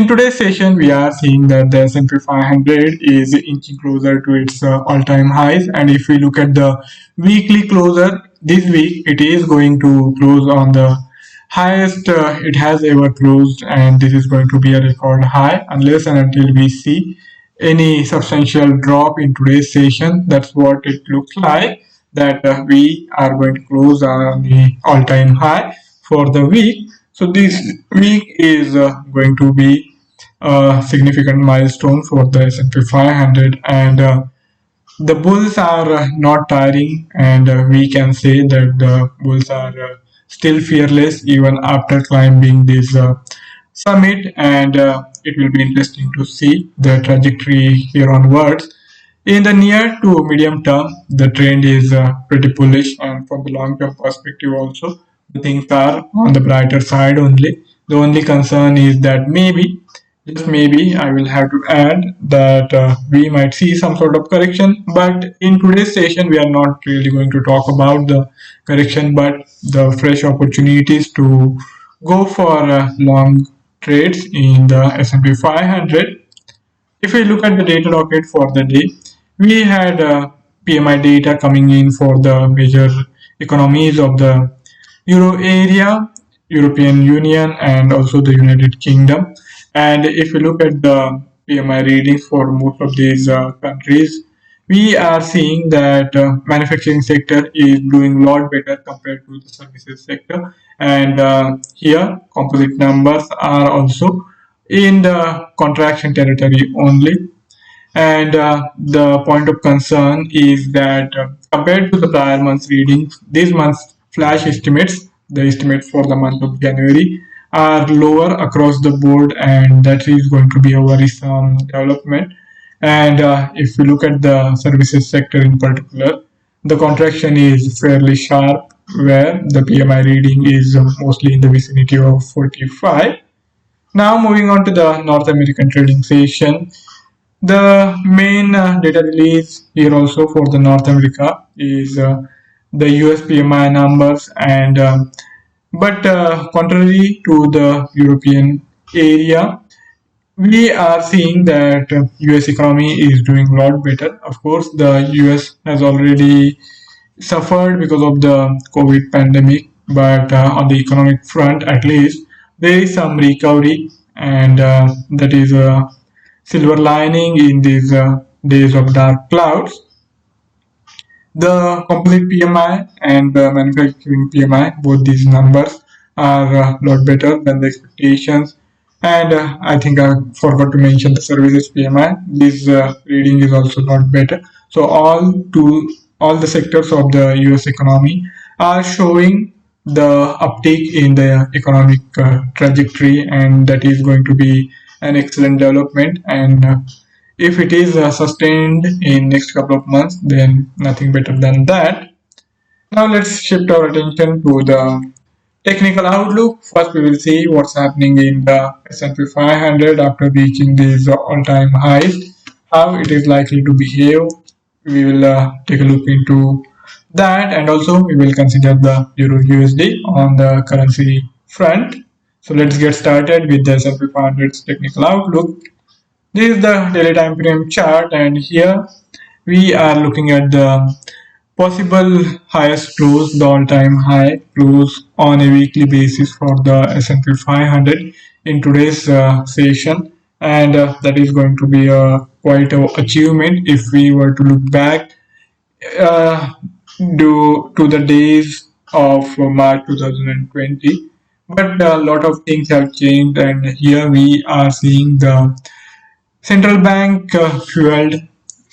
today's session, we are seeing that the S&P 500 is inching closer to its all-time highs. And if we look at the weekly closer, this week it is going to close on the highest it has ever closed, and this is going to be a record high unless and until we see any substantial drop in today's session. That's what it looks like. That we are going to close on the all-time high for the week. So this week is going to be a significant milestone for the S&P 500, and the bulls are not tiring, and we can say that the bulls are still fearless even after climbing this summit, and it will be interesting to see the trajectory here onwards. In the near to medium term, the trend is pretty bullish, and from the long term perspective, also, the things are on the brighter side only. The only concern is that maybe, just maybe, I will have to add that we might see some sort of correction. But in today's session, we are not really going to talk about the correction, but the fresh opportunities to go for long trades in the S&P 500. If we look at the data docket for the day, we had PMI data coming in for the major economies of the Euro area, European Union, and also the United Kingdom. And if we look at the PMI readings for most of these countries, we are seeing that manufacturing sector is doing a lot better compared to the services sector. And here, composite numbers are also in the contraction territory only. And the point of concern is that compared to the prior month's readings, this month's flash estimates, the estimates for the month of January, are lower across the board, and that is going to be a worrisome development. And if we look at the services sector in particular, the contraction is fairly sharp, where the PMI reading is mostly in the vicinity of 45. Now moving on to the North American trading session. The main data release here also for the North America is the US PMI numbers, and but contrary to the European area, we are seeing that US economy is doing a lot better. Of course, the US has already suffered because of the COVID pandemic, but on the economic front, at least, there is some recovery, and that is a silver lining in these days of dark clouds. The composite PMI and the manufacturing PMI, both these numbers are a lot better than the expectations. And I think I forgot to mention the services PMI. This reading is also not better. So all the sectors of the US economy are showing the uptake in the economic trajectory, and that is going to be an excellent development. And if it is sustained in next couple of months, then nothing better than that. Now let's shift our attention to the technical outlook. First, we will see what's happening in the S&P 500 after reaching these all-time highs, how it is likely to behave. We will take a look into that, and also we will consider the Euro USD on the currency front. So let's get started with the S&P 500's technical outlook. This is the daily time frame chart, and here we are looking at the possible highest close, the all-time high close on a weekly basis for the S&P 500 in today's session, and that is going to be quite an achievement if we were to look back due to the days of March 2020. But a lot of things have changed, and here we are seeing the central bank fueled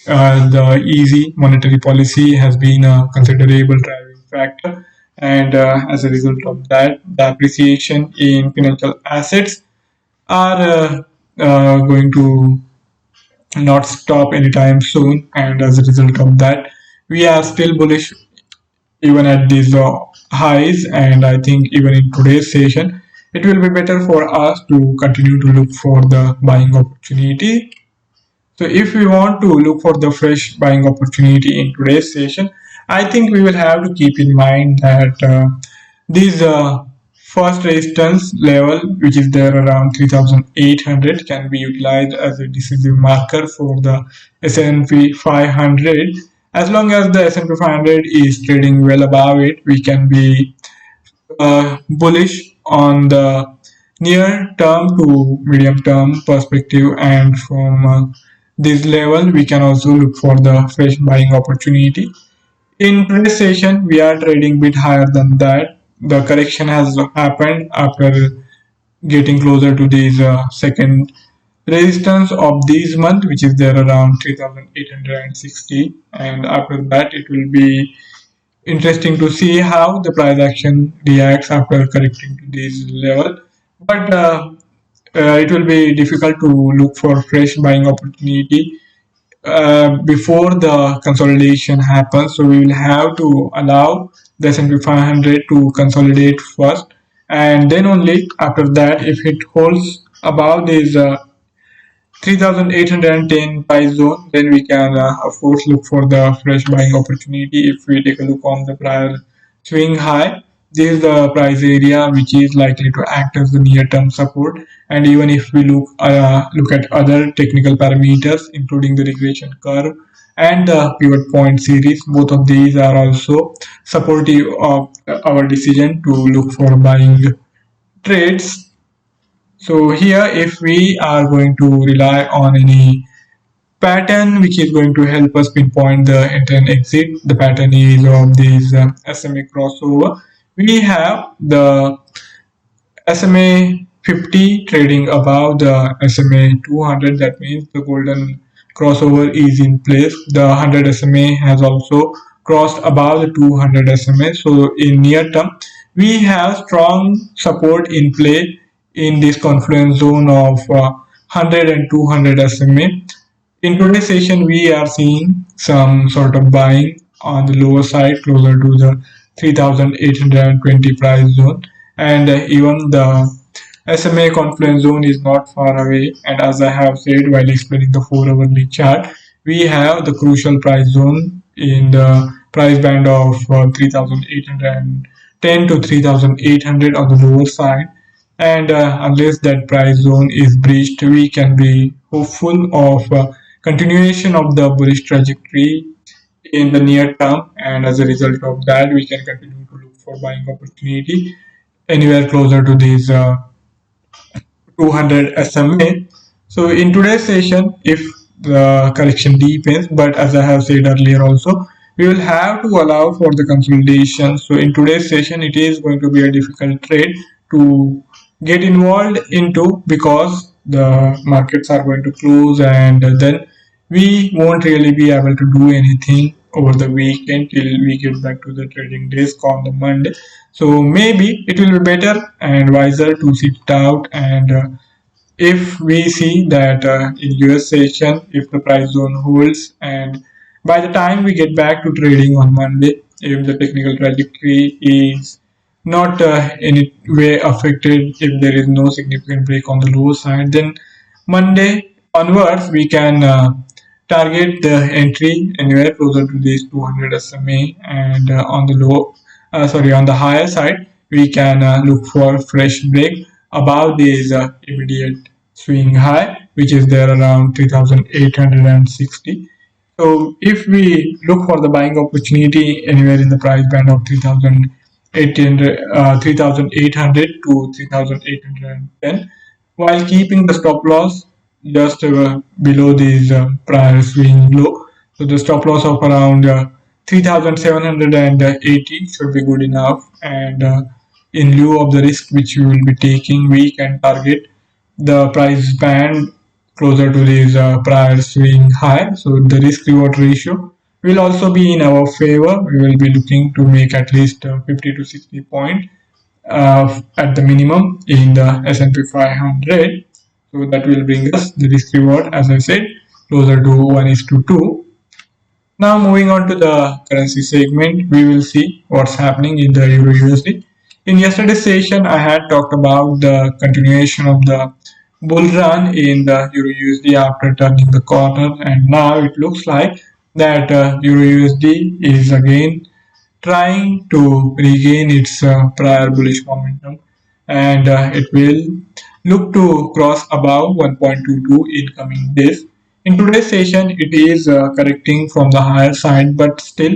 the easy monetary policy has been a considerable driving factor, and as a result of that, the appreciation in financial assets are going to not stop anytime soon, and as a result of that, we are still bullish even at these highs. And I think even in today's session, it will be better for us to continue to look for the buying opportunity. So if we want to look for the fresh buying opportunity in today's session, I think we will have to keep in mind that these first resistance level, which is there around 3800, can be utilized as a decisive marker for the S&P 500. As long as the S&P 500 is trading well above it, we can be bullish on the near term to medium term perspective, and from this level we can also look for the fresh buying opportunity. In today's session we are trading bit higher than that. The correction has happened after getting closer to this second resistance of this month, which is there around 3860, and after that it will be interesting to see how the price action reacts after correcting to this level. But it will be difficult to look for fresh buying opportunity before the consolidation happens. So we will have to allow the S&P 500 to consolidate first, and then only after that, if it holds above this 3810 price zone, then we can of course look for the fresh buying opportunity. If we take a look on the prior swing high, this is the price area which is likely to act as the near term support. And even if we look at other technical parameters including the regression curve and the pivot point series, both of these are also supportive of our decision to look for buying trades. So here, if we are going to rely on any pattern which is going to help us pinpoint the enter and exit, the pattern is of this SMA crossover. We have the SMA 50 trading above the SMA 200. That means the golden crossover is in place. The 100 SMA has also crossed above the 200 SMA. So in near term, we have strong support in play in this confluence zone of 100 and 200 SMA. In today's session, we are seeing some sort of buying on the lower side, closer to the 3820 price zone, and even the SMA confluence zone is not far away. And as I have said while explaining the 4-hourly chart, we have the crucial price zone in the price band of 3810 to 3800 on the lower side. And unless that price zone is breached, we can be hopeful of continuation of the bullish trajectory in the near term, and as a result of that we can continue to look for buying opportunity anywhere closer to these 200 SMA. So in today's session, if the correction deepens, but as I have said earlier also, we will have to allow for the consolidation. So in today's session, it is going to be a difficult trade to get involved into, because the markets are going to close, and then we won't really be able to do anything over the weekend till we get back to the trading desk on the Monday. So maybe it will be better and wiser to sit out, and if we see that in US session, if the price zone holds, and by the time we get back to trading on Monday, if the technical trajectory is not in any way affected, if there is no significant break on the lower side, then Monday onwards we can target the entry anywhere closer to this 200 SMA, and on the higher side we can look for fresh break above this immediate swing high, which is there around 3860. So if we look for the buying opportunity anywhere in the price band of 3800 to 3810, while keeping the stop loss just below this prior swing low. So the stop loss of around 3780 should be good enough, and in lieu of the risk which we will be taking, we can target the price band closer to this prior swing high. So the risk reward ratio will also be in our favor. We will be looking to make at least 50 to 60 point at the minimum in the S&P 500. So that will bring us the risk reward, as I said, closer to 1:2. Now moving on to the currency segment, we will see what's happening in the Euro USD. In yesterday's session, I had talked about the continuation of the bull run in the Euro USD after turning the corner, and now it looks like that Euro USD is again trying to regain its prior bullish momentum. and it will look to cross above 1.22 in coming days. In today's session, it is correcting from the higher side, but still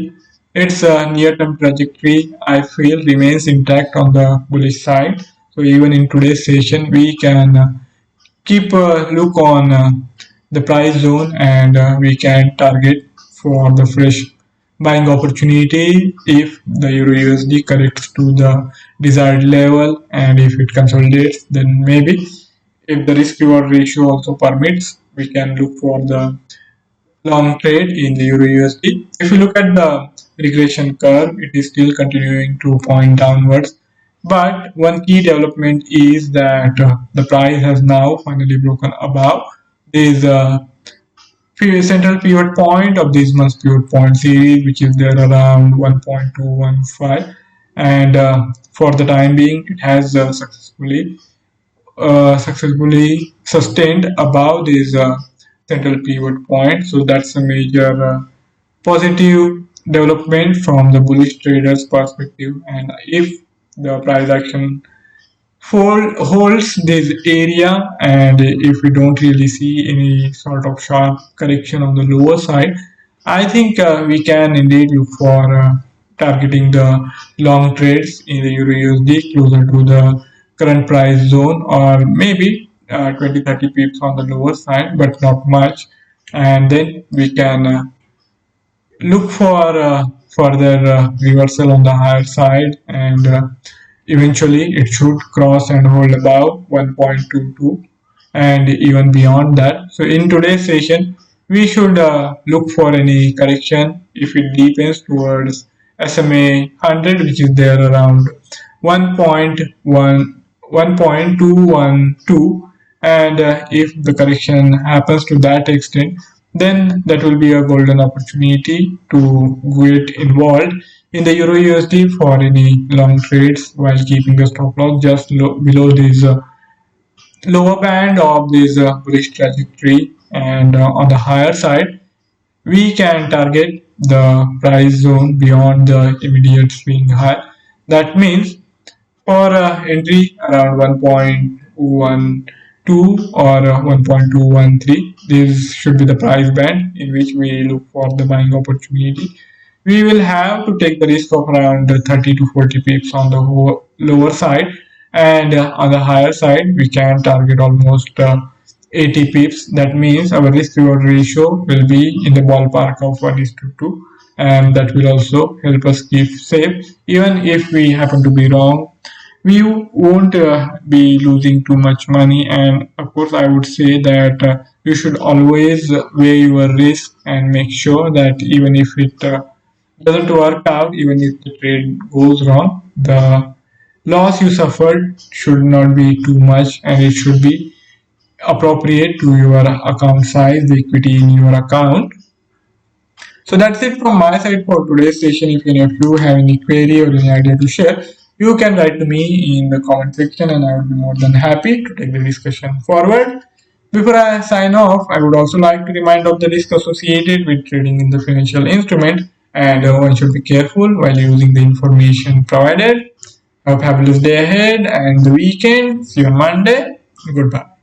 its near-term trajectory I feel remains intact on the bullish side. So even in today's session, we can keep a look on the price zone, and we can target for the fresh buying opportunity if the euro USD corrects to the desired level, and if it consolidates, then maybe if the risk reward ratio also permits, we can look for the long trade in the euro USD. If you look at the regression curve, it is still continuing to point downwards. But one key development is that the price has now finally broken above this central pivot point of this month's pivot point series, which is there around 1.215. And for the time being, it has successfully sustained above this central pivot point. So that's a major positive development from the bullish traders perspective. And if the price action holds this area, and if we don't really see any sort of sharp correction on the lower side, I think we can indeed look for targeting the long trades in the euro USD closer to the current price zone, or maybe 20-30 pips on the lower side, but not much. And then we can look for further reversal on the higher side, and eventually it should cross and hold above 1.22 and even beyond that. So in today's session, we should look for any correction if it deepens towards SMA 100, which is there around 1.1 1.212, and if the correction happens to that extent, then that will be a golden opportunity to get involved in the euro USD for any long trades, while keeping the stop loss just below this lower band of this bullish trajectory. And on the higher side, we can target the price zone beyond the immediate swing high. That means for entry around 1.12 or 1.213, this should be the price band in which we look for the buying opportunity. We will have to take the risk of around 30 to 40 pips on the lower side, and on the higher side we can target almost 80 pips. That means our risk reward ratio will be in the ballpark of 1:2, and that will also help us keep safe. Even if we happen to be wrong, we won't be losing too much money. And of course, I would say that you should always weigh your risk and make sure that even if it doesn't work out, even if the trade goes wrong, the loss you suffered should not be too much, and it should be appropriate to your account size, the equity in your account. So that's it from my side for today's session. If any of you have any query or any idea to share, you can write to me in the comment section, and I will be more than happy to take the discussion forward. Before I sign off, I would also like to remind of the risk associated with trading in the financial instrument, and one should be careful while using the information provided. Have a fabulous day ahead and the weekend. See you on Monday. Goodbye.